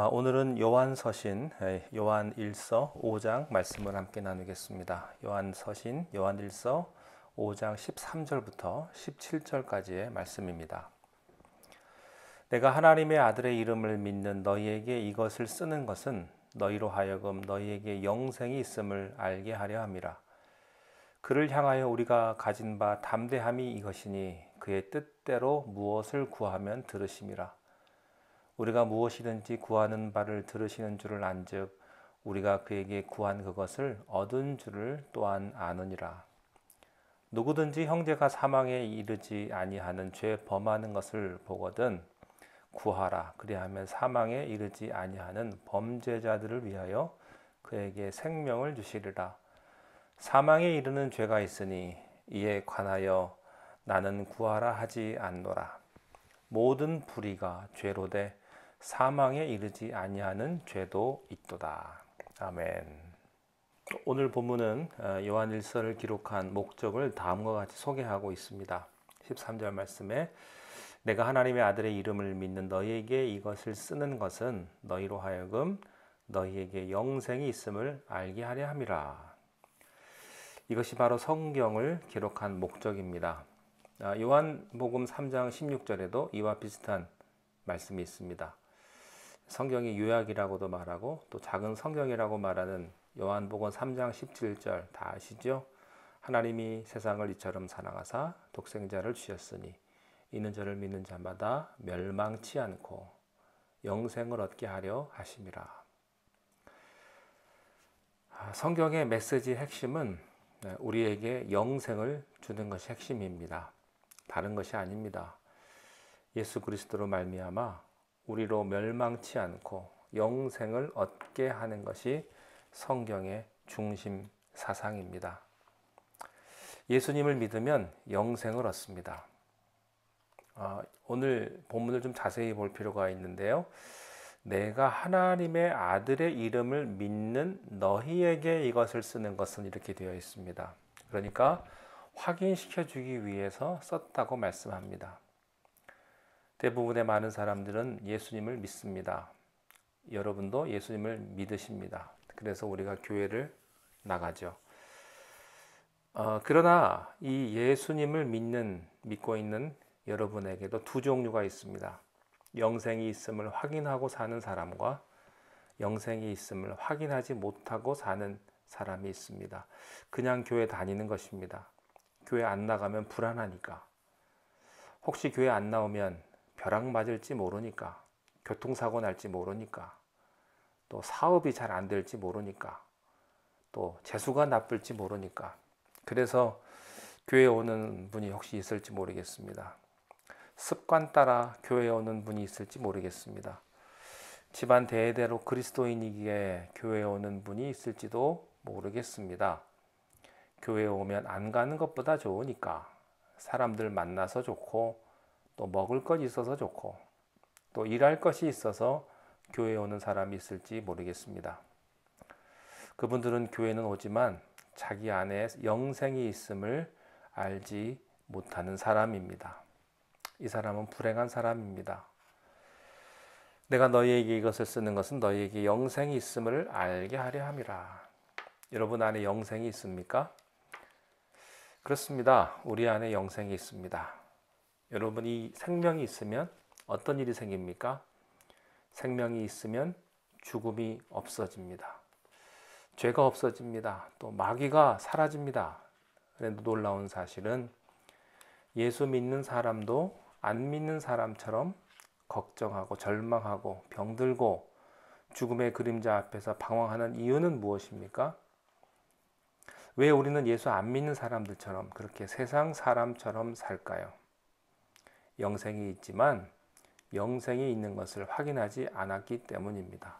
오늘은 요한서신 요한일서 5장 말씀을 함께 나누겠습니다. 요한서신 요한일서 5장 13절부터 17절까지의 말씀입니다. 내가 하나님의 아들의 이름을 믿는 너희에게 이것을 쓰는 것은 너희로 하여금 너희에게 영생이 있음을 알게 하려 함이라. 그를 향하여 우리가 가진 바 담대함이 이것이니 그의 뜻대로 무엇을 구하면 들으심이라. 우리가 무엇이든지 구하는 바를 들으시는 줄을 안즉 우리가 그에게 구한 그것을 얻은 줄을 또한 아느니라. 누구든지 형제가 사망에 이르지 아니하는 죄 범하는 것을 보거든 구하라. 그리하면 사망에 이르지 아니하는 범죄자들을 위하여 그에게 생명을 주시리라. 사망에 이르는 죄가 있으니 이에 관하여 나는 구하라 하지 않노라. 모든 불의가 죄로되 사망에 이르지 아니하는 죄도 있도다. 아멘. 오늘 본문은 요한일서를 기록한 목적을 다음과 같이 소개하고 있습니다. 13절 말씀에 내가 하나님의 아들의 이름을 믿는 너희에게 이것을 쓰는 것은 너희로 하여금 너희에게 영생이 있음을 알게 하려 함이라. 이것이 바로 성경을 기록한 목적입니다. 요한복음 3장 16절에도 이와 비슷한 말씀이 있습니다. 성경이 요약이라고도 말하고 또 작은 성경이라고 말하는 요한복음 3장 17절 다 아시죠? 하나님이 세상을 이처럼 사랑하사 독생자를 주셨으니 이는 저를 믿는 자마다 멸망치 않고 영생을 얻게 하려 하심이라. 성경의 메시지의 핵심은 우리에게 영생을 주는 것이 핵심입니다. 다른 것이 아닙니다. 예수 그리스도로 말미암아 우리로 멸망치 않고 영생을 얻게 하는 것이 성경의 중심 사상입니다. 예수님을 믿으면 영생을 얻습니다. 오늘 본문을 좀 자세히 볼 필요가 있는데요. 내가 하나님의 아들의 이름을 믿는 너희에게 이것을 쓰는 것은 이렇게 되어 있습니다. 그러니까 확인시켜 주기 위해서 썼다고 말씀합니다. 대부분의 많은 사람들은 예수님을 믿습니다. 여러분도 예수님을 믿으십니다. 그래서 우리가 교회를 나가죠. 그러나 이 예수님을 믿고 있는 여러분에게도 두 종류가 있습니다. 영생이 있음을 확인하고 사는 사람과 영생이 있음을 확인하지 못하고 사는 사람이 있습니다. 그냥 교회 다니는 것입니다. 교회 안 나가면 불안하니까. 혹시 교회 안 나오면 벼락 맞을지 모르니까, 교통사고 날지 모르니까, 또 사업이 잘 안 될지 모르니까, 또 재수가 나쁠지 모르니까. 그래서 교회에 오는 분이 혹시 있을지 모르겠습니다. 습관 따라 교회에 오는 분이 있을지 모르겠습니다. 집안 대대로 그리스도인이기에 교회에 오는 분이 있을지도 모르겠습니다. 교회에 오면 안 가는 것보다 좋으니까 사람들 만나서 좋고 또 먹을 것 있어서 좋고 또 일할 것이 있어서 교회에 오는 사람이 있을지 모르겠습니다. 그분들은 교회는 오지만 자기 안에 영생이 있음을 알지 못하는 사람입니다. 이 사람은 불행한 사람입니다. 내가 너희에게 이것을 쓰는 것은 너희에게 영생이 있음을 알게 하려 함이라. 여러분 안에 영생이 있습니까? 그렇습니다. 우리 안에 영생이 있습니다. 여러분이 생명이 있으면 어떤 일이 생깁니까? 생명이 있으면 죽음이 없어집니다. 죄가 없어집니다. 또 마귀가 사라집니다. 그런데 놀라운 사실은 예수 믿는 사람도 안 믿는 사람처럼 걱정하고 절망하고 병들고 죽음의 그림자 앞에서 방황하는 이유는 무엇입니까? 왜 우리는 예수 안 믿는 사람들처럼 그렇게 세상 사람처럼 살까요? 영생이 있지만 영생이 있는 것을 확인하지 않았기 때문입니다.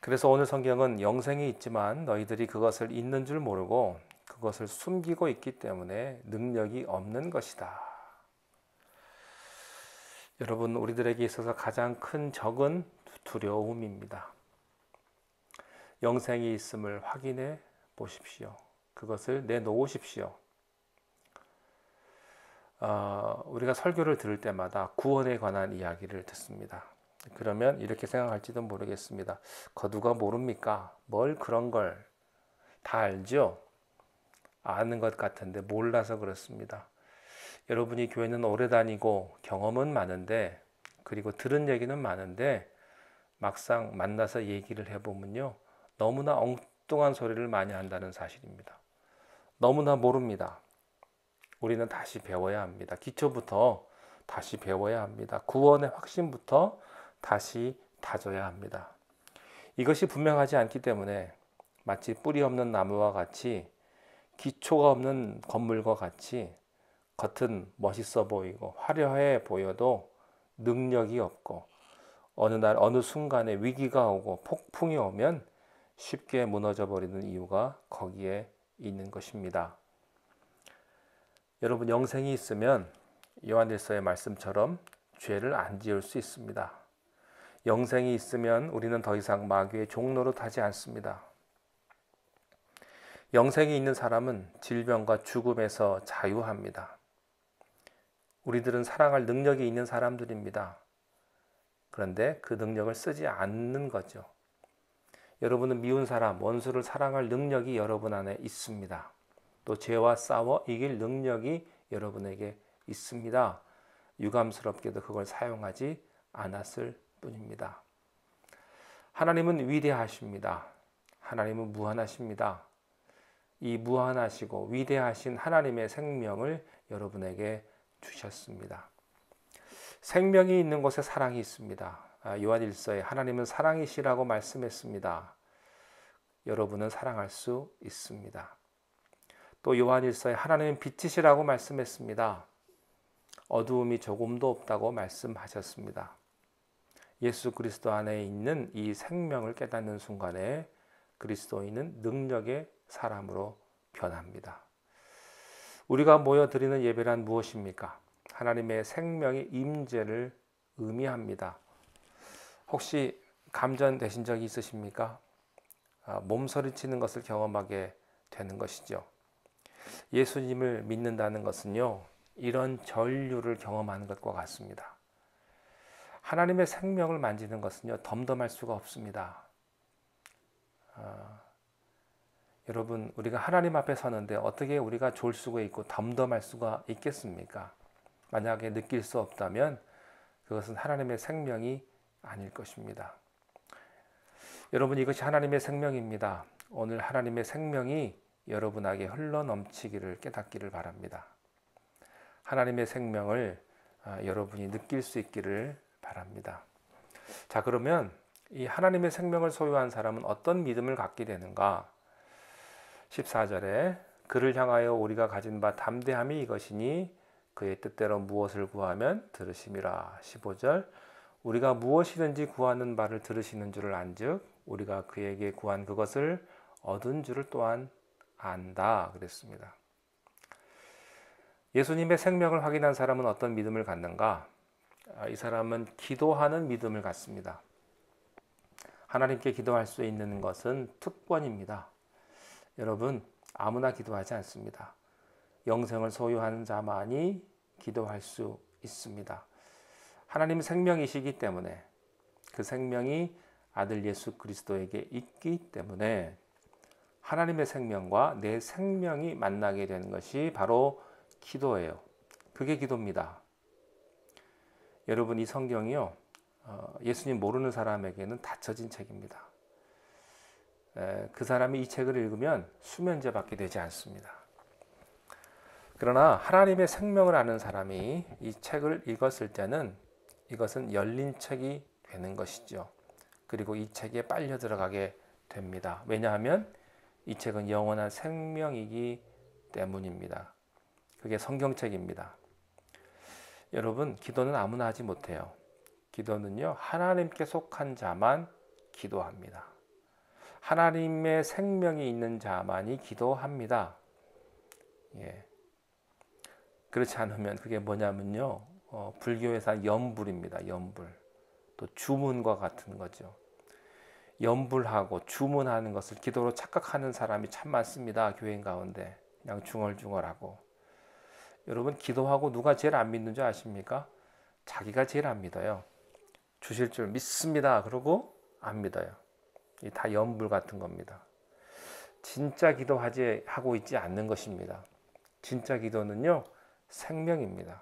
그래서 오늘 성경은 영생이 있지만 너희들이 그것을 있는 줄 모르고 그것을 숨기고 있기 때문에 능력이 없는 것이다. 여러분, 우리들에게 있어서 가장 큰 적은 두려움입니다. 영생이 있음을 확인해 보십시오. 그것을 내놓으십시오. 우리가 설교를 들을 때마다 구원에 관한 이야기를 듣습니다. 그러면 이렇게 생각할지도 모르겠습니다. 누가 모릅니까? 뭘 그런 걸 다 알죠? 아는 것 같은데 몰라서 그렇습니다. 여러분이 교회는 오래 다니고 경험은 많은데, 그리고 들은 얘기는 많은데, 막상 만나서 얘기를 해보면요, 너무나 엉뚱한 소리를 많이 한다는 사실입니다. 너무나 모릅니다. 우리는 다시 배워야 합니다. 기초부터 다시 배워야 합니다. 구원의 확신부터 다시 다져야 합니다. 이것이 분명하지 않기 때문에 마치 뿌리 없는 나무와 같이, 기초가 없는 건물과 같이 겉은 멋있어 보이고 화려해 보여도 능력이 없고, 어느 날 어느 순간에 위기가 오고 폭풍이 오면 쉽게 무너져 버리는 이유가 거기에 있는 것입니다. 여러분, 영생이 있으면 요한일서의 말씀처럼 죄를 안 지을 수 있습니다. 영생이 있으면 우리는 더 이상 마귀의 종노릇 하지 않습니다. 영생이 있는 사람은 질병과 죽음에서 자유합니다. 우리들은 사랑할 능력이 있는 사람들입니다. 그런데 그 능력을 쓰지 않는 거죠. 여러분은 미운 사람, 원수를 사랑할 능력이 여러분 안에 있습니다. 또 죄와 싸워 이길 능력이 여러분에게 있습니다. 유감스럽게도 그걸 사용하지 않았을 뿐입니다. 하나님은 위대하십니다. 하나님은 무한하십니다. 이 무한하시고 위대하신 하나님의 생명을 여러분에게 주셨습니다. 생명이 있는 곳에 사랑이 있습니다. 요한일서에 하나님은 사랑이시라고 말씀했습니다. 여러분은 사랑할 수 있습니다. 또 요한일서에 하나님은 빛이시라고 말씀했습니다. 어두움이 조금도 없다고 말씀하셨습니다. 예수 그리스도 안에 있는 이 생명을 깨닫는 순간에 그리스도인은 능력의 사람으로 변합니다. 우리가 모여 드리는 예배란 무엇입니까? 하나님의 생명의 임재를 의미합니다. 혹시 감전되신 적이 있으십니까? 몸서리치는 것을 경험하게 되는 것이죠. 예수님을 믿는다는 것은요, 이런 전류를 경험하는 것과 같습니다. 하나님의 생명을 만지는 것은요, 덤덤할 수가 없습니다. 여러분, 우리가 하나님 앞에 서는데 어떻게 우리가 졸 수가 있고 덤덤할 수가 있겠습니까? 만약에 느낄 수 없다면 그것은 하나님의 생명이 아닐 것입니다. 여러분, 이것이 하나님의 생명입니다. 오늘 하나님의 생명이 여러분에게 흘러 넘치기를 깨닫기를 바랍니다. 하나님의 생명을 여러분이 느낄 수 있기를 바랍니다. 자, 그러면 이 하나님의 생명을 소유한 사람은 어떤 믿음을 갖게 되는가? 14절에 그를 향하여 우리가 가진 바 담대함이 이것이니 그의 뜻대로 무엇을 구하면 들으심이라. 15절 우리가 무엇이든지 구하는 바를 들으시는 줄을 안즉 우리가 그에게 구한 그것을 얻은 줄을 또한 안다 그랬습니다. 예수님의 생명을 확인한 사람은 어떤 믿음을 갖는가? 이 사람은 기도하는 믿음을 갖습니다. 하나님께 기도할 수 있는 것은 특권입니다. 여러분, 아무나 기도하지 않습니다. 영생을 소유하는 자만이 기도할 수 있습니다. 하나님 생명이시기 때문에, 그 생명이 아들 예수 그리스도에게 있기 때문에 하나님의 생명과 내 생명이 만나게 되는 것이 바로 기도예요. 그게 기도입니다. 여러분, 이 성경이요, 예수님 모르는 사람에게는 닫혀진 책입니다. 그 사람이 이 책을 읽으면 수면제 받게 되지 않습니다. 그러나 하나님의 생명을 아는 사람이 이 책을 읽었을 때는 이것은 열린 책이 되는 것이죠. 그리고 이 책에 빨려 들어가게 됩니다. 왜냐하면 이 책은 영원한 생명이기 때문입니다. 그게 성경책입니다. 여러분, 기도는 아무나 하지 못해요. 기도는요, 하나님께 속한 자만 기도합니다. 하나님의 생명이 있는 자만이 기도합니다. 예. 그렇지 않으면 그게 뭐냐면요, 불교에서 연불입니다. 연불. 또 주문과 같은 거죠. 연불하고 주문하는 것을 기도로 착각하는 사람이 참 많습니다. 교인 가운데 그냥 중얼중얼하고. 여러분, 기도하고 누가 제일 안 믿는 줄 아십니까? 자기가 제일 안 믿어요. 주실 줄 믿습니다. 그러고 안 믿어요. 이 다 연불 같은 겁니다. 진짜 하고 있지 않는 것입니다. 진짜 기도는요, 생명입니다.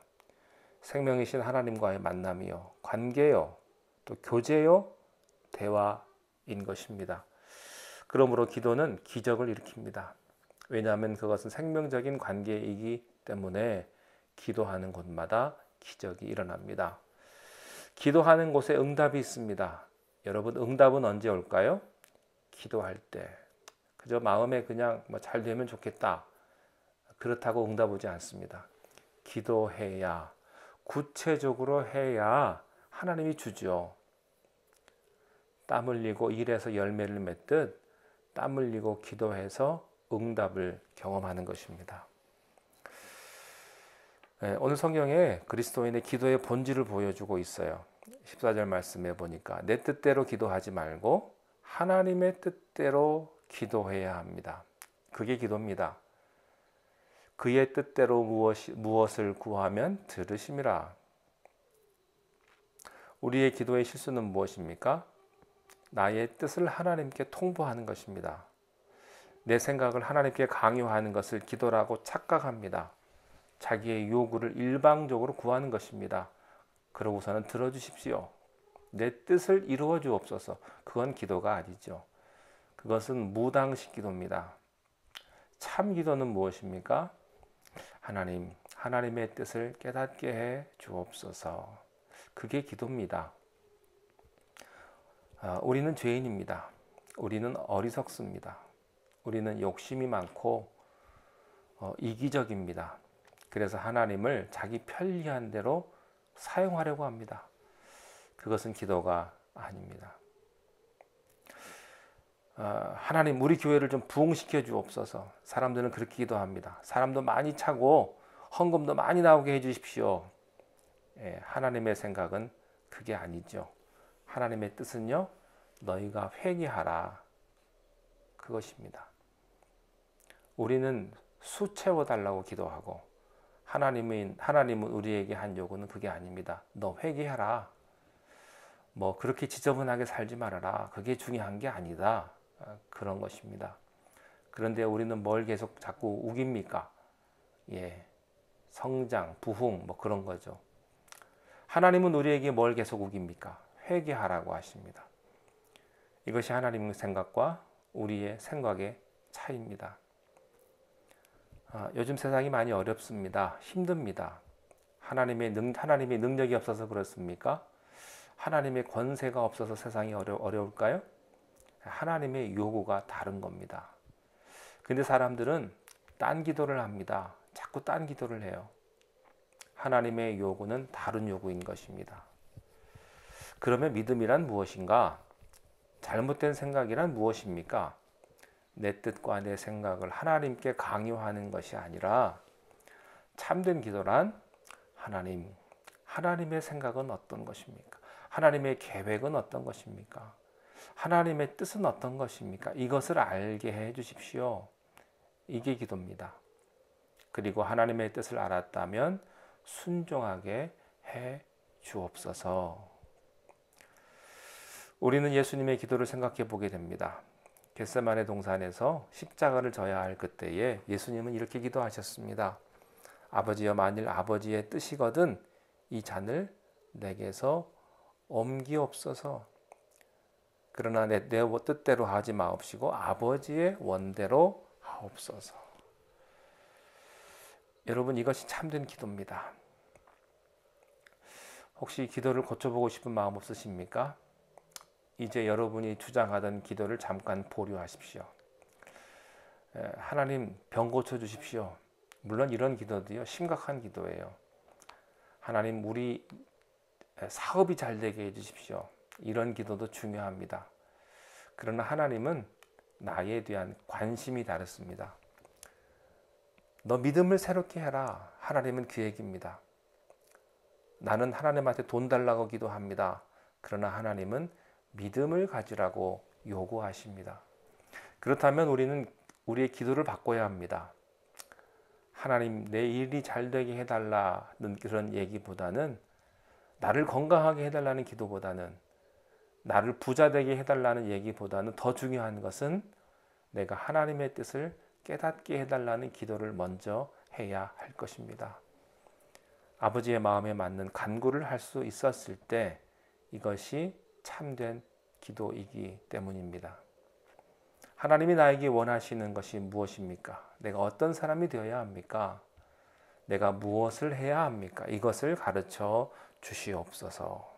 생명이신 하나님과의 만남이요, 관계요, 또 교제요, 대화인 것입니다. 그러므로 기도는 기적을 일으킵니다. 왜냐하면 그것은 생명적인 관계이기 때문에 기도하는 곳마다 기적이 일어납니다. 기도하는 곳에 응답이 있습니다. 여러분, 응답은 언제 올까요? 기도할 때. 그저 마음에 그냥 잘 되면 좋겠다, 그렇다고 응답 오지 않습니다. 기도해야, 구체적으로 해야 하나님이 주죠. 땀 흘리고 일해서 열매를 맺듯 땀 흘리고 기도해서 응답을 경험하는 것입니다. 오늘 성경에 그리스도인의 기도의 본질을 보여주고 있어요. 14절 말씀에 보니까 내 뜻대로 기도하지 말고 하나님의 뜻대로 기도해야 합니다. 그게 기도입니다. 그의 뜻대로 무엇을 구하면 들으심이라. 우리의 기도의 실수는 무엇입니까? 나의 뜻을 하나님께 통보하는 것입니다. 내 생각을 하나님께 강요하는 것을 기도라고 착각합니다. 자기의 요구를 일방적으로 구하는 것입니다. 그러고서는 들어주십시오. 내 뜻을 이루어 주옵소서. 그건 기도가 아니죠. 그것은 무당식 기도입니다. 참 기도는 무엇입니까? 하나님의 뜻을 깨닫게 해 주옵소서. 그게 기도입니다. 우리는 죄인입니다. 우리는 어리석습니다. 우리는 욕심이 많고 이기적입니다. 그래서 하나님을 자기 편리한 대로 사용하려고 합니다. 그것은 기도가 아닙니다. 하나님, 우리 교회를 좀 부흥시켜 주옵소서. 사람들은 그렇게 기도합니다. 사람도 많이 차고 헌금도 많이 나오게 해주십시오. 하나님의 생각은 그게 아니죠. 하나님의 뜻은요, 너희가 회개하라, 그것입니다. 우리는 수 채워달라고 기도하고 하나님은 우리에게 한 요구는 그게 아닙니다. 너 회개하라. 그렇게 지저분하게 살지 말아라. 그게 중요한 게 아니다. 그런 것입니다. 그런데 우리는 뭘 계속 자꾸 우깁니까? 성장, 부흥, 그런 거죠. 하나님은 우리에게 뭘 계속 우깁니까? 회개하라고 하십니다. 이것이 하나님의 생각과 우리의 생각의 차이입니다. 요즘 세상이 많이 어렵습니다. 힘듭니다. 하나님의 능력이 없어서 그렇습니까? 하나님의 권세가 없어서 세상이 어려울까요? 하나님의 요구가 다른 겁니다. 근데 사람들은 딴 기도를 합니다. 자꾸 딴 기도를 해요. 하나님의 요구는 다른 요구인 것입니다. 그러면 믿음이란 무엇인가? 잘못된 생각이란 무엇입니까? 내 뜻과 내 생각을 하나님께 강요하는 것이 아니라 참된 기도란 하나님의 생각은 어떤 것입니까? 하나님의 계획은 어떤 것입니까? 하나님의 뜻은 어떤 것입니까? 이것을 알게 해 주십시오. 이게 기도입니다. 그리고 하나님의 뜻을 알았다면 순종하게 해 주옵소서. 우리는 예수님의 기도를 생각해 보게 됩니다. 겟세마네 동산에서 십자가를 져야 할 그때에 예수님은 이렇게 기도하셨습니다. 아버지여, 만일 아버지의 뜻이거든 이 잔을 내게서 옮기옵소서. 그러나 내 뜻대로 하지 마옵시고 아버지의 원대로 하옵소서. 여러분, 이것이 참된 기도입니다. 혹시 기도를 고쳐보고 싶은 마음 없으십니까? 이제 여러분이 주장하던 기도를 잠깐 보류하십시오. 하나님, 병 고쳐주십시오. 물론 이런 기도도요, 심각한 기도예요. 하나님, 우리 사업이 잘 되게 해주십시오. 이런 기도도 중요합니다. 그러나 하나님은 나에 대한 관심이 다릅니다. 너 믿음을 새롭게 해라. 하나님은 그 얘기입니다. 나는 하나님한테 돈 달라고 기도합니다. 그러나 하나님은 믿음을 가지라고 요구하십니다. 그렇다면 우리는 우리의 기도를 바꿔야 합니다. 하나님, 내 일이 잘 되게 해달라는 그런 얘기보다는 나를 건강하게 해달라는 기도보다는, 나를 부자 되게 해달라는 얘기보다는 더 중요한 것은 내가 하나님의 뜻을 깨닫게 해달라는 기도를 먼저 해야 할 것입니다. 아버지의 마음에 맞는 간구를 할 수 있었을 때 이것이 참된 기도이기 때문입니다. 하나님이 나에게 원하시는 것이 무엇입니까? 내가 어떤 사람이 되어야 합니까? 내가 무엇을 해야 합니까? 이것을 가르쳐 주시옵소서.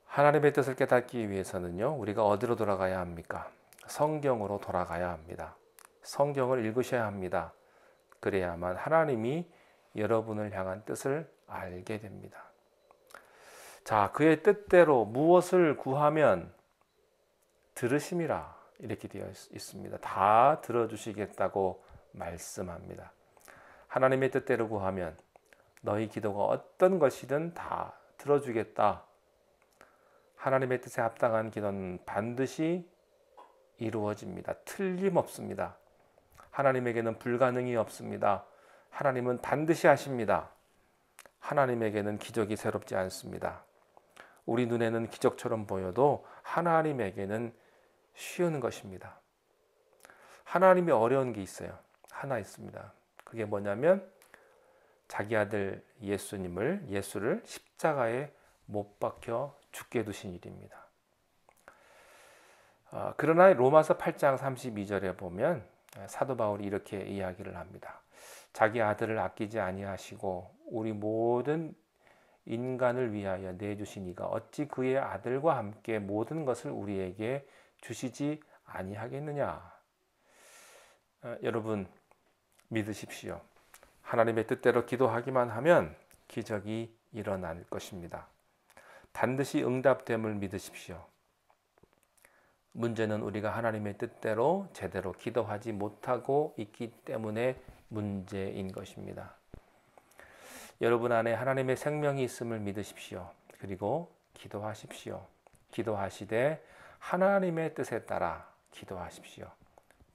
하나님의 뜻을 깨닫기 위해서는요, 우리가 어디로 돌아가야 합니까? 성경으로 돌아가야 합니다. 성경을 읽으셔야 합니다. 그래야만 하나님이 여러분을 향한 뜻을 알게 됩니다. 자, 그의 뜻대로 무엇을 구하면 들으심이라 이렇게 되어 있습니다. 다 들어주시겠다고 말씀합니다. 하나님의 뜻대로 구하면 너희 기도가 어떤 것이든 다 들어주겠다. 하나님의 뜻에 합당한 기도는 반드시 이루어집니다. 틀림없습니다. 하나님에게는 불가능이 없습니다. 하나님은 반드시 하십니다. 하나님에게는 기적이 새롭지 않습니다. 우리 눈에는 기적처럼 보여도 하나님에게는 쉬운 것입니다. 하나님이 어려운 게 있어요. 하나 있습니다. 그게 뭐냐면 자기 아들 예수를 십자가에 못 박혀 죽게 두신 일입니다. 그러나 로마서 8장 32절에 보면 사도 바울이 이렇게 이야기를 합니다. 자기 아들을 아끼지 아니하시고 우리 모든 인간을 위하여 내주신 이가 어찌 그의 아들과 함께 모든 것을 우리에게 주시지 아니하겠느냐. 여러분 믿으십시오. 하나님의 뜻대로 기도하기만 하면 기적이 일어날 것입니다. 반드시 응답됨을 믿으십시오. 문제는 우리가 하나님의 뜻대로 제대로 기도하지 못하고 있기 때문에 문제인 것입니다. 여러분 안에 하나님의 생명이 있음을 믿으십시오. 그리고 기도하십시오. 기도하시되 하나님의 뜻에 따라 기도하십시오.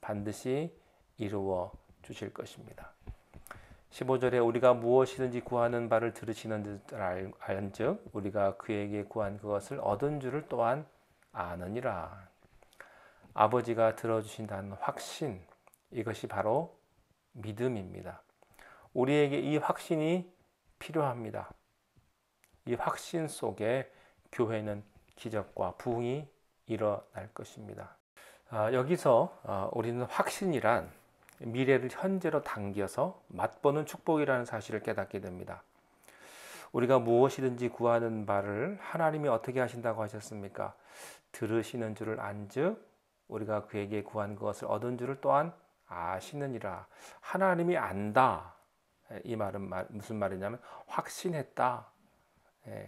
반드시 이루어 주실 것입니다. 15절에 우리가 무엇이든지 구하는 바를 들으시는 줄 알은즉 우리가 그에게 구한 그것을 얻은 줄을 또한 아느니라. 아버지가 들어주신다는 확신, 이것이 바로 믿음입니다. 우리에게 이 확신이 필요합니다. 이 확신 속에 교회는 기적과 부흥이 일어날 것입니다. 여기서 우리는 확신이란 미래를 현재로 당겨서 맛보는 축복이라는 사실을 깨닫게 됩니다. 우리가 무엇이든지 구하는 바를 하나님이 어떻게 하신다고 하셨습니까? 들으시는 줄을 안즉 우리가 그에게 구한 것을 얻은 줄을 또한 아시느니라. 하나님이 안다. 이 말은 무슨 말이냐면 확신했다.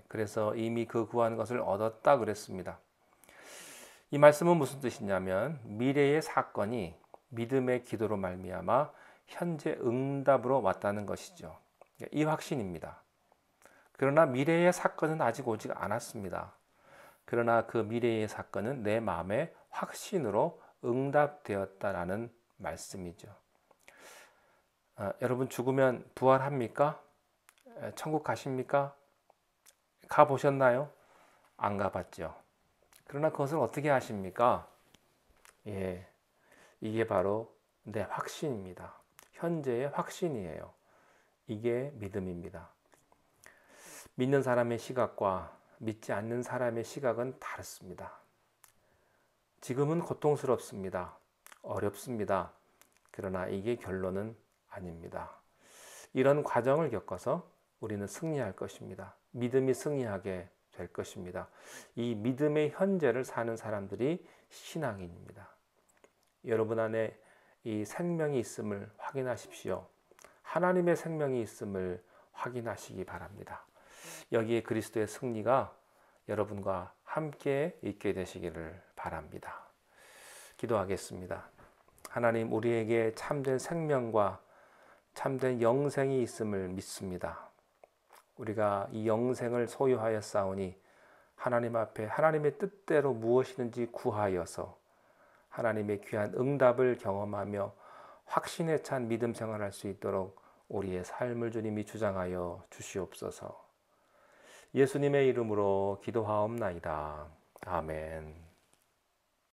그래서 이미 그 구한 것을 얻었다 그랬습니다. 이 말씀은 무슨 뜻이냐면 미래의 사건이 믿음의 기도로 말미암아 현재 응답으로 왔다는 것이죠. 이 확신입니다. 그러나 미래의 사건은 아직 오지 않았습니다. 그러나 그 미래의 사건은 내 마음의 확신으로 응답되었다라는 말씀이죠. 여러분 죽으면 부활합니까? 천국 가십니까? 가보셨나요? 안 가봤죠. 그러나 그것을 어떻게 하십니까? 이게 바로 내 확신입니다. 현재의 확신이에요. 이게 믿음입니다. 믿는 사람의 시각과 믿지 않는 사람의 시각은 다릅니다. 지금은 고통스럽습니다. 어렵습니다. 그러나 이게 결론은 아닙니다. 이런 과정을 겪어서 우리는 승리할 것입니다. 믿음이 승리하게 될 것입니다. 이 믿음의 현재를 사는 사람들이 신앙인입니다. 여러분 안에 이 생명이 있음을 확인하십시오. 하나님의 생명이 있음을 확인하시기 바랍니다. 여기에 그리스도의 승리가 여러분과 함께 있게 되시기를 바랍니다. 기도하겠습니다. 하나님, 우리에게 참된 생명과 참된 영생이 있음을 믿습니다. 우리가 이 영생을 소유하였사오니 하나님 앞에 하나님의 뜻대로 무엇이든지 구하여서 하나님의 귀한 응답을 경험하며 확신에 찬 믿음 생활할 수 있도록 우리의 삶을 주님이 주장하여 주시옵소서. 예수님의 이름으로 기도하옵나이다. 아멘.